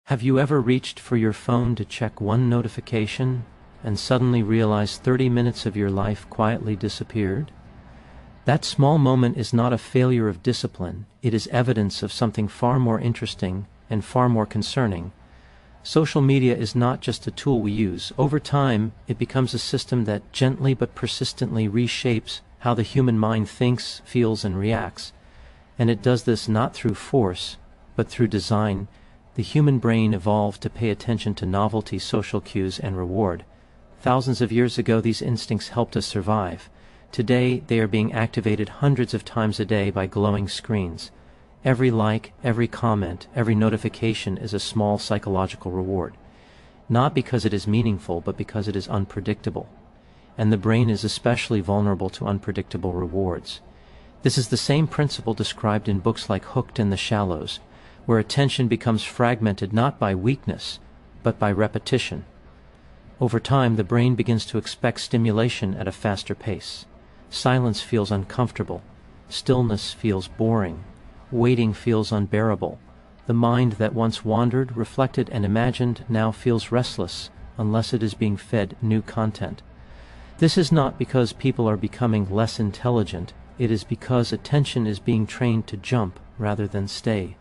Have you ever reached for your phone to check one notification and suddenly realized 30 minutes of your life quietly disappeared? That small moment is not a failure of discipline, it is evidence of something far more interesting and far more concerning. Social media is not just a tool we use. Over time, it becomes a system that gently but persistently reshapes how the human mind thinks, feels, and reacts. And it does this not through force, but through design. The human brain evolved to pay attention to novelty, social cues, and reward. Thousands of years ago, these instincts helped us survive. Today, they are being activated hundreds of times a day by glowing screens. Every like, every comment, every notification is a small psychological reward. Not because it is meaningful, but because it is unpredictable. And the brain is especially vulnerable to unpredictable rewards. This is the same principle described in books like Hooked and The Shallows, where attention becomes fragmented not by weakness, but by repetition. Over time, the brain begins to expect stimulation at a faster pace. Silence feels uncomfortable. Stillness feels boring. Waiting feels unbearable. The mind that once wandered, reflected, and imagined now feels restless unless it is being fed new content. This is not because people are becoming less intelligent. It is because attention is being trained to jump rather than stay.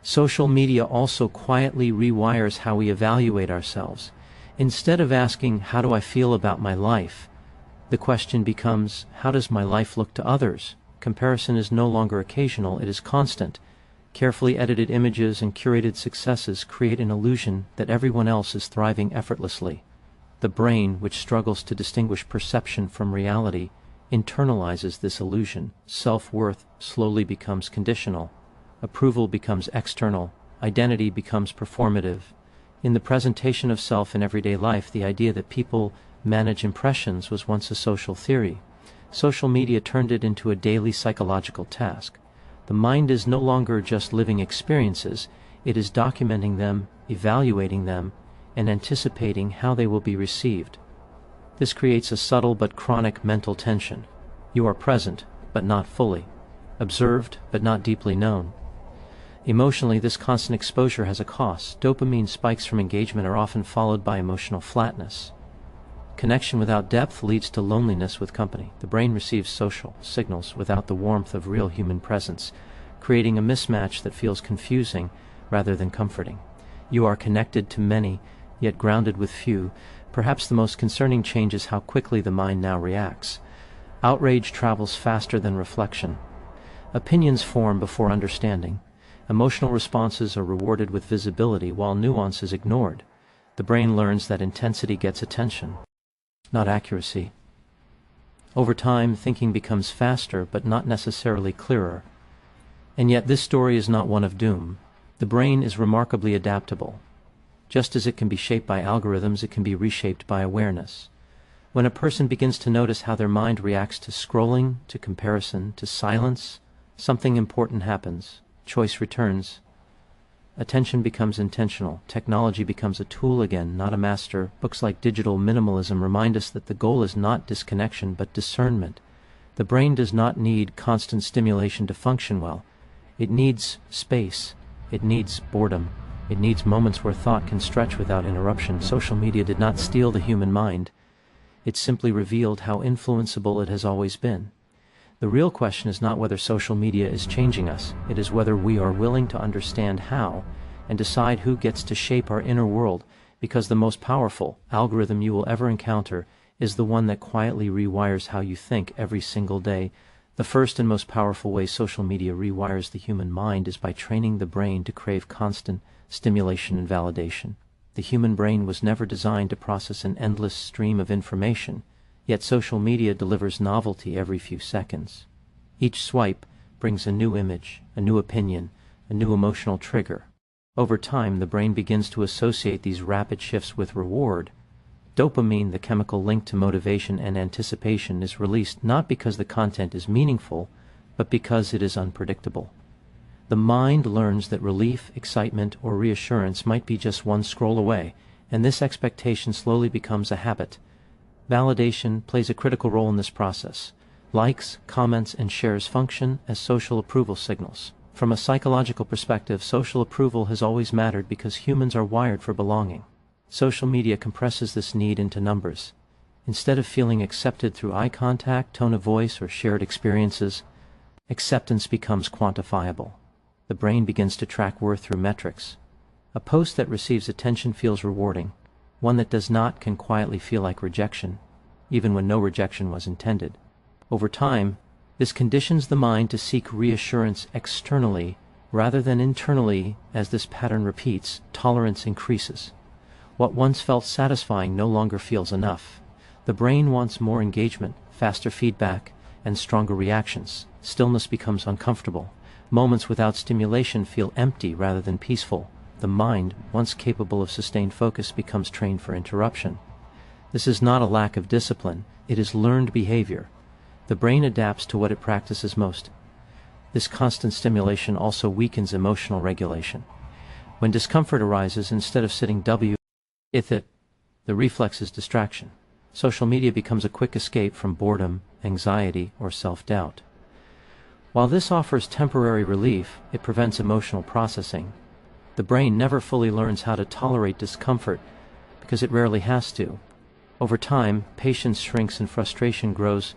Social media also quietly rewires how we evaluate ourselves. Instead of asking, "How do I feel about my life?" the question becomes, "How does my life look to others?" Comparison is no longer occasional, it is constant. Carefully edited images and curated successes create an illusion that everyone else is thriving effortlessly. The brain, which struggles to distinguish perception from reality, internalizes this illusion. Self-worth slowly becomes conditional. Approval becomes external. Identity becomes performative. In the presentation of self in everyday life, the idea that people manage impressions was once a social theory. Social media turned it into a daily psychological task. The mind is no longer just living experiences, it is documenting them, evaluating them, and anticipating how they will be received. This creates a subtle but chronic mental tension. You are present, but not fully. Observed, but not deeply known. Emotionally, this constant exposure has a cost. Dopamine spikes from engagement are often followed by emotional flatness. Connection without depth leads to loneliness with company. The brain receives social signals without the warmth of real human presence, creating a mismatch that feels confusing rather than comforting. You are connected to many, yet grounded with few. Perhaps the most concerning change is how quickly the mind now reacts. Outrage travels faster than reflection. Opinions form before understanding. Emotional responses are rewarded with visibility while nuance is ignored. The brain learns that intensity gets attention, not accuracy. Over time, thinking becomes faster but not necessarily clearer. And yet this story is not one of doom. The brain is remarkably adaptable. Just as it can be shaped by algorithms, it can be reshaped by awareness. When a person begins to notice how their mind reacts to scrolling, to comparison, to silence, something important happens. Choice returns. Attention becomes intentional. Technology becomes a tool again, not a master. Books like Digital Minimalism remind us that the goal is not disconnection, but discernment. The brain does not need constant stimulation to function well. It needs space. It needs boredom. It needs moments where thought can stretch without interruption. Social media did not steal the human mind. It simply revealed how influenceable it has always been. The real question is not whether social media is changing us, it is whether we are willing to understand how and decide who gets to shape our inner world, because the most powerful algorithm you will ever encounter is the one that quietly rewires how you think every single day. The first and most powerful way social media rewires the human mind is by training the brain to crave constant stimulation and validation. The human brain was never designed to process an endless stream of information. Yet social media delivers novelty every few seconds. Each swipe brings a new image, a new opinion, a new emotional trigger. Over time, the brain begins to associate these rapid shifts with reward. Dopamine, the chemical linked to motivation and anticipation, is released not because the content is meaningful, but because it is unpredictable. The mind learns that relief, excitement, or reassurance might be just one scroll away, and this expectation slowly becomes a habit. Validation plays a critical role in this process. Likes, comments, and shares function as social approval signals. From a psychological perspective, social approval has always mattered because humans are wired for belonging. Social media compresses this need into numbers. Instead of feeling accepted through eye contact, tone of voice, or shared experiences, acceptance becomes quantifiable. The brain begins to track worth through metrics. A post that receives attention feels rewarding. One that does not can quietly feel like rejection, even when no rejection was intended. Over time, this conditions the mind to seek reassurance externally rather than internally. As this pattern repeats, tolerance increases. What once felt satisfying no longer feels enough. The brain wants more engagement, faster feedback, and stronger reactions. Stillness becomes uncomfortable. Moments without stimulation feel empty rather than peaceful. The mind, once capable of sustained focus, becomes trained for interruption. This is not a lack of discipline, it is learned behavior. The brain adapts to what it practices most. This constant stimulation also weakens emotional regulation. When discomfort arises, instead of sitting with it, the reflex is distraction. Social media becomes a quick escape from boredom, anxiety, or self-doubt. While this offers temporary relief, it prevents emotional processing. The brain never fully learns how to tolerate discomfort because it rarely has to. Over time, patience shrinks and frustration grows.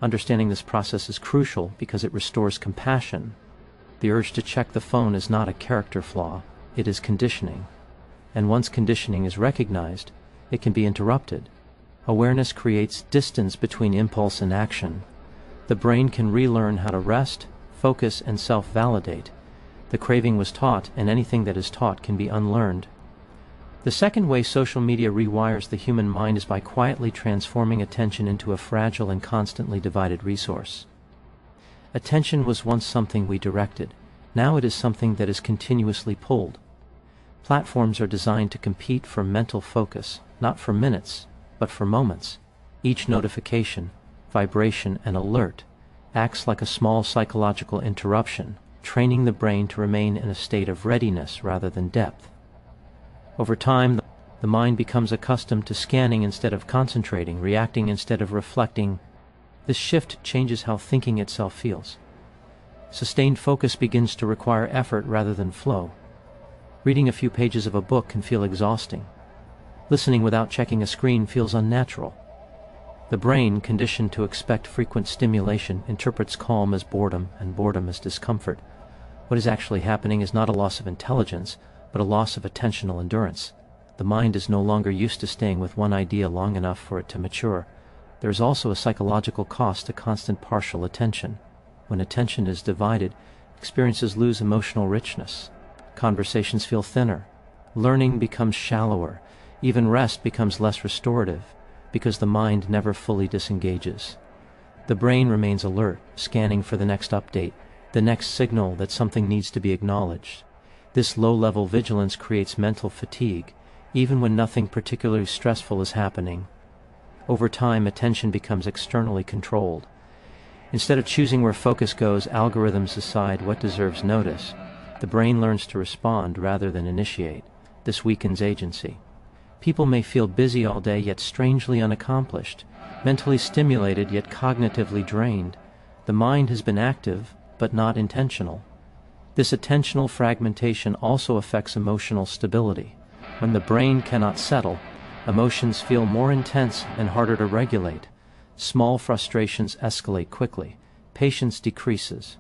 Understanding this process is crucial because it restores compassion. The urge to check the phone is not a character flaw, it is conditioning. And once conditioning is recognized, it can be interrupted. Awareness creates distance between impulse and action. The brain can relearn how to rest, focus, and self-validate. The craving was taught, and anything that is taught can be unlearned. The second way social media rewires the human mind is by quietly transforming attention into a fragile and constantly divided resource. Attention was once something we directed. Now it is something that is continuously pulled. Platforms are designed to compete for mental focus, not for minutes, but for moments. Each notification, vibration, and alert acts like a small psychological interruption, training the brain to remain in a state of readiness rather than depth. Over time, the mind becomes accustomed to scanning instead of concentrating, reacting instead of reflecting. This shift changes how thinking itself feels. Sustained focus begins to require effort rather than flow. Reading a few pages of a book can feel exhausting. Listening without checking a screen feels unnatural. The brain, conditioned to expect frequent stimulation, interprets calm as boredom and boredom as discomfort. What is actually happening is not a loss of intelligence, but a loss of attentional endurance. The mind is no longer used to staying with one idea long enough for it to mature. There is also a psychological cost to constant partial attention. When attention is divided, experiences lose emotional richness. Conversations feel thinner. Learning becomes shallower. Even rest becomes less restorative, because the mind never fully disengages. The brain remains alert, scanning for the next update, the next signal that something needs to be acknowledged. This low-level vigilance creates mental fatigue, even when nothing particularly stressful is happening. Over time, attention becomes externally controlled. Instead of choosing where focus goes, algorithms decide what deserves notice. The brain learns to respond rather than initiate. This weakens agency. People may feel busy all day yet strangely unaccomplished, mentally stimulated yet cognitively drained. The mind has been active, but not intentional. This attentional fragmentation also affects emotional stability. When the brain cannot settle, emotions feel more intense and harder to regulate. Small frustrations escalate quickly. Patience decreases.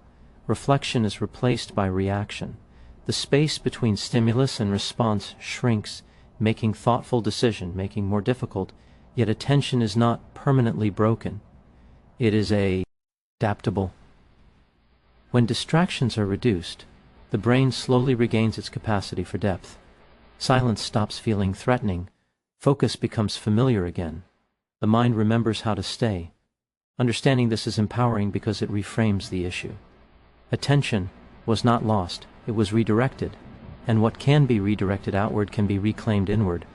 Reflection is replaced by reaction. The space between stimulus and response shrinks, making thoughtful decision-making more difficult, yet attention is not permanently broken. It is adaptable. When distractions are reduced, the brain slowly regains its capacity for depth. Silence stops feeling threatening. Focus becomes familiar again. The mind remembers how to stay. Understanding this is empowering because it reframes the issue. Attention was not lost, it was redirected, and what can be redirected outward can be reclaimed inward.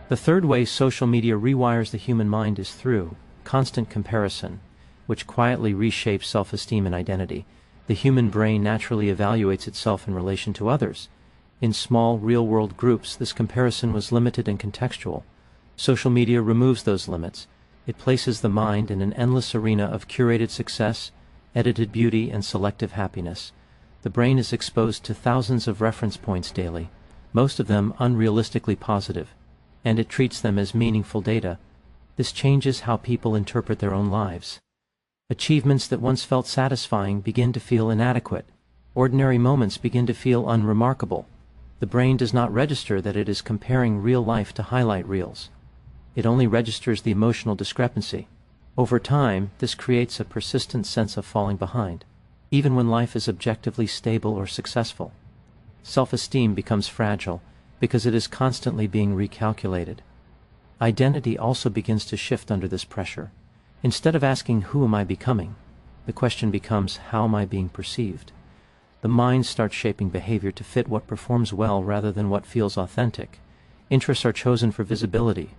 The third way social media rewires the human mind is through constant comparison, which quietly reshapes self-esteem and identity. The human brain naturally evaluates itself in relation to others. In small, real-world groups, this comparison was limited and contextual. Social media removes those limits. It places the mind in an endless arena of curated success, edited beauty, and selective happiness. The brain is exposed to thousands of reference points daily, most of them unrealistically positive, and it treats them as meaningful data. This changes how people interpret their own lives. Achievements that once felt satisfying begin to feel inadequate. Ordinary moments begin to feel unremarkable. The brain does not register that it is comparing real life to highlight reels. It only registers the emotional discrepancy. Over time, this creates a persistent sense of falling behind, even when life is objectively stable or successful. Self-esteem becomes fragile because it is constantly being recalculated. Identity also begins to shift under this pressure. Instead of asking, "Who am I becoming?" the question becomes, "How am I being perceived?" The mind starts shaping behavior to fit what performs well rather than what feels authentic. Interests are chosen for visibility.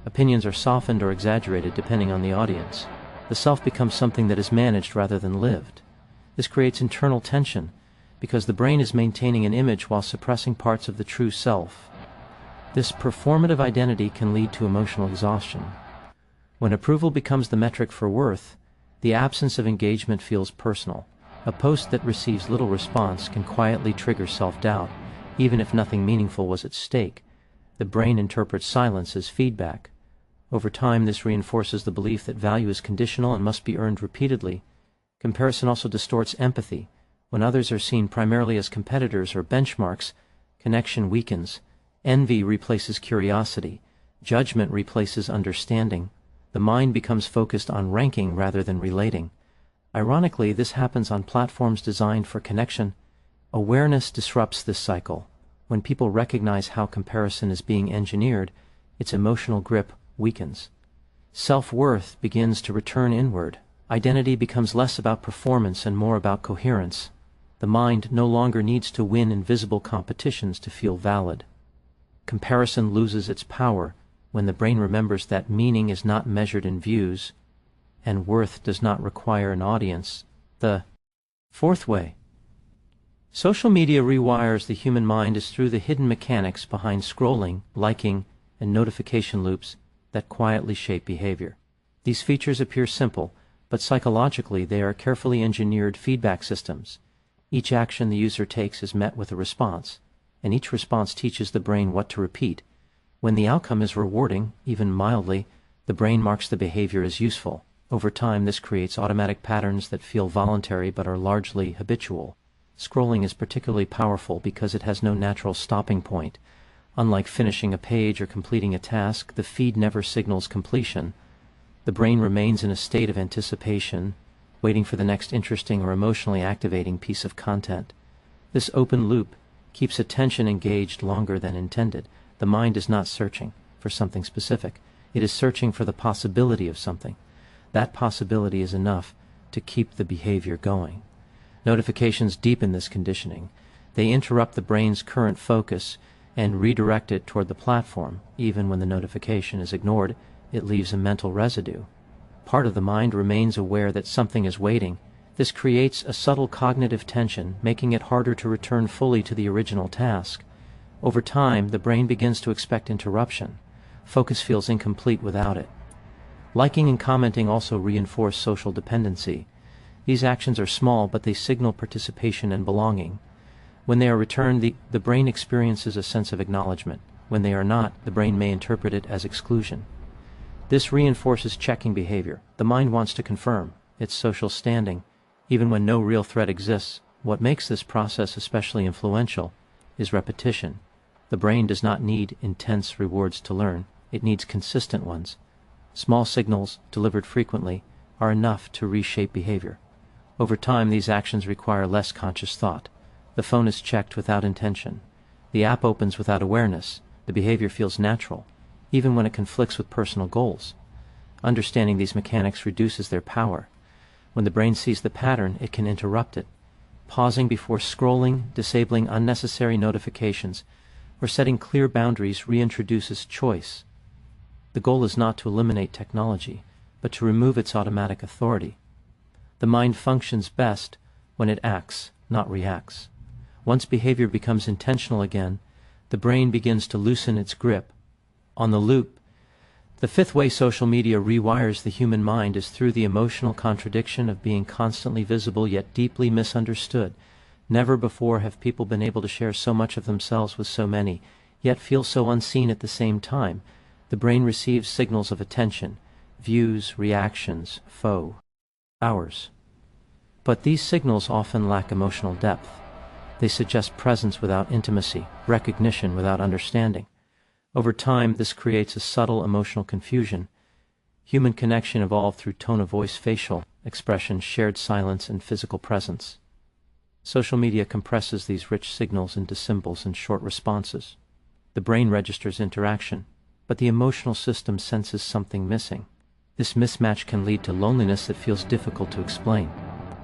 Opinions are softened or exaggerated depending on the audience. The self becomes something that is managed rather than lived. This creates internal tension because the brain is maintaining an image while suppressing parts of the true self. This performative identity can lead to emotional exhaustion. When approval becomes the metric for worth, the absence of engagement feels personal. A post that receives little response can quietly trigger self-doubt, even if nothing meaningful was at stake. The brain interprets silence as feedback. Over time, this reinforces the belief that value is conditional and must be earned repeatedly. Comparison also distorts empathy. When others are seen primarily as competitors or benchmarks, connection weakens. Envy replaces curiosity. Judgment replaces understanding. The mind becomes focused on ranking rather than relating. Ironically, this happens on platforms designed for connection. Awareness disrupts this cycle. When people recognize how comparison is being engineered, its emotional grip weakens. Self-worth begins to return inward. Identity becomes less about performance and more about coherence. The mind no longer needs to win invisible competitions to feel valid. Comparison loses its power when the brain remembers that meaning is not measured in views, and worth does not require an audience. The fourth way social media rewires the human mind is through the hidden mechanics behind scrolling, liking, and notification loops that quietly shape behavior. These features appear simple, but psychologically they are carefully engineered feedback systems. Each action the user takes is met with a response, and each response teaches the brain what to repeat. When the outcome is rewarding, even mildly, the brain marks the behavior as useful. Over time, this creates automatic patterns that feel voluntary but are largely habitual. Scrolling is particularly powerful because it has no natural stopping point. Unlike finishing a page or completing a task, the feed never signals completion. The brain remains in a state of anticipation, waiting for the next interesting or emotionally activating piece of content. This open loop keeps attention engaged longer than intended. The mind is not searching for something specific. It is searching for the possibility of something. That possibility is enough to keep the behavior going. Notifications deepen this conditioning. They interrupt the brain's current focus and redirect it toward the platform. Even when the notification is ignored, it leaves a mental residue. Part of the mind remains aware that something is waiting. This creates a subtle cognitive tension, making it harder to return fully to the original task. Over time, the brain begins to expect interruption. Focus feels incomplete without it. Liking and commenting also reinforce social dependency. These actions are small, but they signal participation and belonging. When they are returned, the brain experiences a sense of acknowledgement. When they are not, the brain may interpret it as exclusion. This reinforces checking behavior. The mind wants to confirm its social standing, even when no real threat exists. What makes this process especially influential is repetition. The brain does not need intense rewards to learn. It needs consistent ones. Small signals, delivered frequently, are enough to reshape behavior. Over time, these actions require less conscious thought. The phone is checked without intention. The app opens without awareness. The behavior feels natural, even when it conflicts with personal goals. Understanding these mechanics reduces their power. When the brain sees the pattern, it can interrupt it. Pausing before scrolling, disabling unnecessary notifications, or setting clear boundaries reintroduces choice. The goal is not to eliminate technology, but to remove its automatic authority. The mind functions best when it acts, not reacts. Once behavior becomes intentional again, the brain begins to loosen its grip on the loop. The fifth way social media rewires the human mind is through the emotional contradiction of being constantly visible yet deeply misunderstood. Never before have people been able to share so much of themselves with so many, yet feel so unseen at the same time. The brain receives signals of attention, views, reactions, ours. But these signals often lack emotional depth. They suggest presence without intimacy, recognition without understanding. Over time, this creates a subtle emotional confusion. Human connection evolved through tone of voice, facial expression, shared silence, and physical presence. Social media compresses these rich signals into symbols and short responses. The brain registers interaction, but the emotional system senses something missing. This mismatch can lead to loneliness that feels difficult to explain.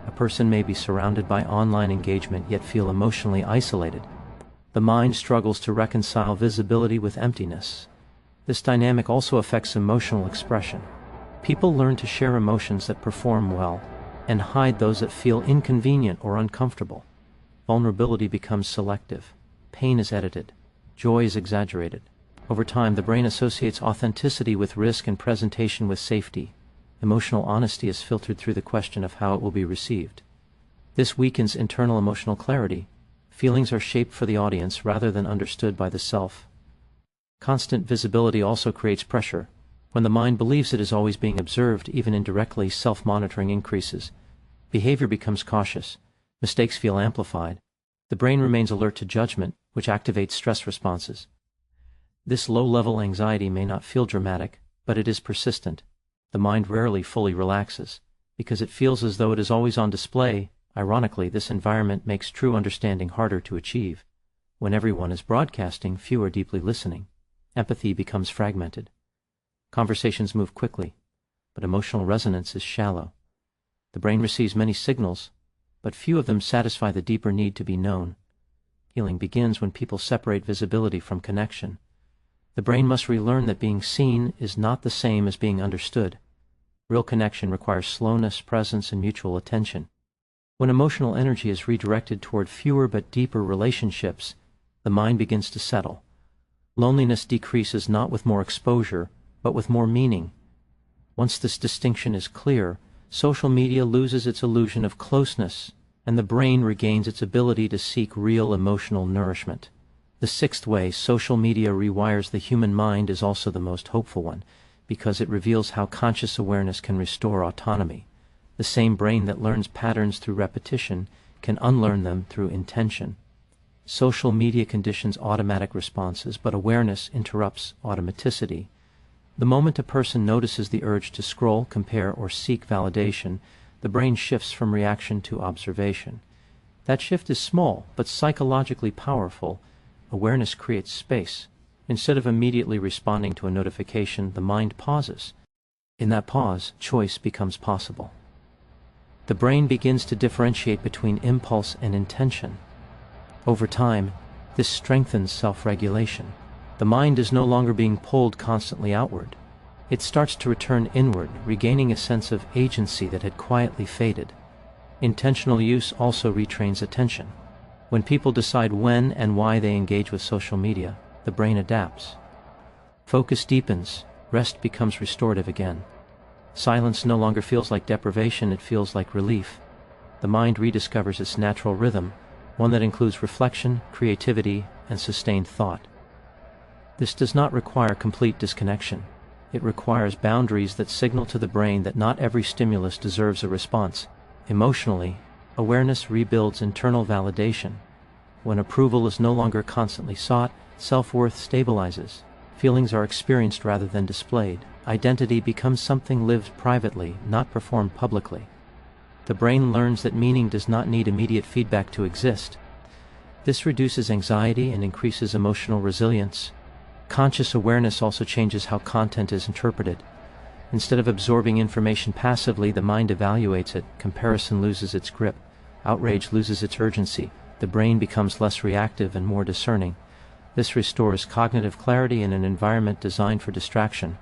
A person may be surrounded by online engagement yet feel emotionally isolated. The mind struggles to reconcile visibility with emptiness. This dynamic also affects emotional expression. People learn to share emotions that perform well and hide those that feel inconvenient or uncomfortable. Vulnerability becomes selective. Pain is edited. Joy is exaggerated. Over time, the brain associates authenticity with risk and presentation with safety. Emotional honesty is filtered through the question of how it will be received. This weakens internal emotional clarity. Feelings are shaped for the audience rather than understood by the self. Constant visibility also creates pressure. When the mind believes it is always being observed, even indirectly, self-monitoring increases. Behavior becomes cautious. Mistakes feel amplified. The brain remains alert to judgment, which activates stress responses. This low-level anxiety may not feel dramatic, but it is persistent. The mind rarely fully relaxes, because it feels as though it is always on display. Ironically, this environment makes true understanding harder to achieve. When everyone is broadcasting, few are deeply listening. Empathy becomes fragmented. Conversations move quickly, but emotional resonance is shallow. The brain receives many signals, but few of them satisfy the deeper need to be known. Healing begins when people separate visibility from connection. The brain must relearn that being seen is not the same as being understood. Real connection requires slowness, presence, and mutual attention. When emotional energy is redirected toward fewer but deeper relationships, the mind begins to settle. Loneliness decreases not with more exposure, but with more meaning. Once this distinction is clear, social media loses its illusion of closeness, and the brain regains its ability to seek real emotional nourishment. The sixth way social media rewires the human mind is also the most hopeful one, because it reveals how conscious awareness can restore autonomy. The same brain that learns patterns through repetition can unlearn them through intention. Social media conditions automatic responses, but awareness interrupts automaticity. The moment a person notices the urge to scroll, compare, or seek validation, the brain shifts from reaction to observation. That shift is small, but psychologically powerful. Awareness creates space. Instead of immediately responding to a notification, the mind pauses. In that pause, choice becomes possible. The brain begins to differentiate between impulse and intention. Over time, this strengthens self-regulation. The mind is no longer being pulled constantly outward. It starts to return inward, regaining a sense of agency that had quietly faded. Intentional use also retrains attention. When people decide when and why they engage with social media, the brain adapts. Focus deepens, rest becomes restorative again. Silence no longer feels like deprivation, it feels like relief. The mind rediscovers its natural rhythm, one that includes reflection, creativity, and sustained thought. This does not require complete disconnection. It requires boundaries that signal to the brain that not every stimulus deserves a response. Emotionally, awareness rebuilds internal validation. When approval is no longer constantly sought, self-worth stabilizes. Feelings are experienced rather than displayed. Identity becomes something lived privately, not performed publicly. The brain learns that meaning does not need immediate feedback to exist. This reduces anxiety and increases emotional resilience. Conscious awareness also changes how content is interpreted. Instead of absorbing information passively, the mind evaluates it. Comparison loses its grip. Outrage loses its urgency. The brain becomes less reactive and more discerning. This restores cognitive clarity in an environment designed for distraction.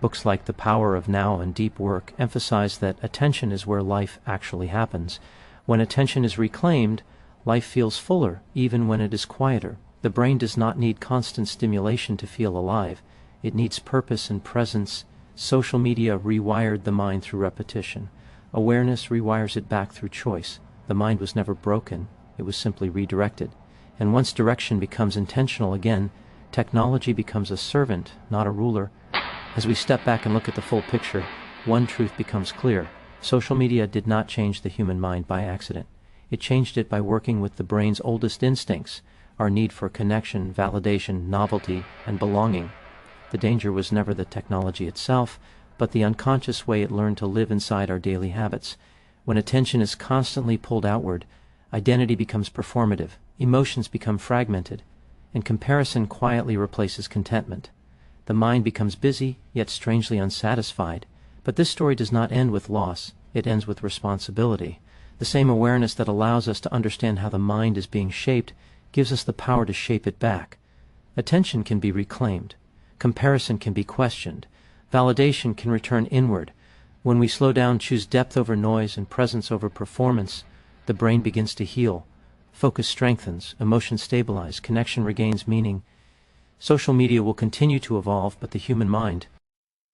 Books like The Power of Now and Deep Work emphasize that attention is where life actually happens. When attention is reclaimed, life feels fuller, even when it is quieter. The brain does not need constant stimulation to feel alive. It needs purpose and presence. Social media rewired the mind through repetition. Awareness rewires it back through choice. The mind was never broken. it was simply redirected. And once direction becomes intentional again, technology becomes a servant, not a ruler. As we step back and look at the full picture, one truth becomes clear. Social media did not change the human mind by accident. It changed it by working with the brain's oldest instincts, our need for connection, validation, novelty, and belonging. The danger was never the technology itself, but the unconscious way it learned to live inside our daily habits. When attention is constantly pulled outward, identity becomes performative, emotions become fragmented, and comparison quietly replaces contentment. The mind becomes busy, yet strangely unsatisfied. But this story does not end with loss, it ends with responsibility. The same awareness that allows us to understand how the mind is being shaped gives us the power to shape it back. Attention can be reclaimed. Comparison can be questioned. Validation can return inward. When we slow down, choose depth over noise and presence over performance, the brain begins to heal. Focus strengthens, emotions stabilize, connection regains meaning. Social media will continue to evolve, but the human mind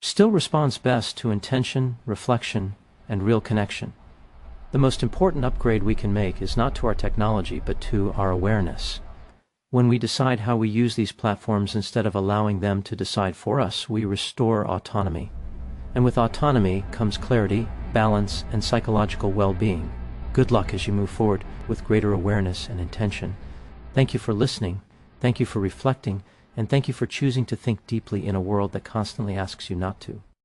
still responds best to intention, reflection, and real connection. The most important upgrade we can make is not to our technology, but to our awareness. When we decide how we use these platforms instead of allowing them to decide for us, we restore autonomy. And with autonomy comes clarity, balance, and psychological well-being. Good luck as you move forward with greater awareness and intention. Thank you for listening, thank you for reflecting, and thank you for choosing to think deeply in a world that constantly asks you not to.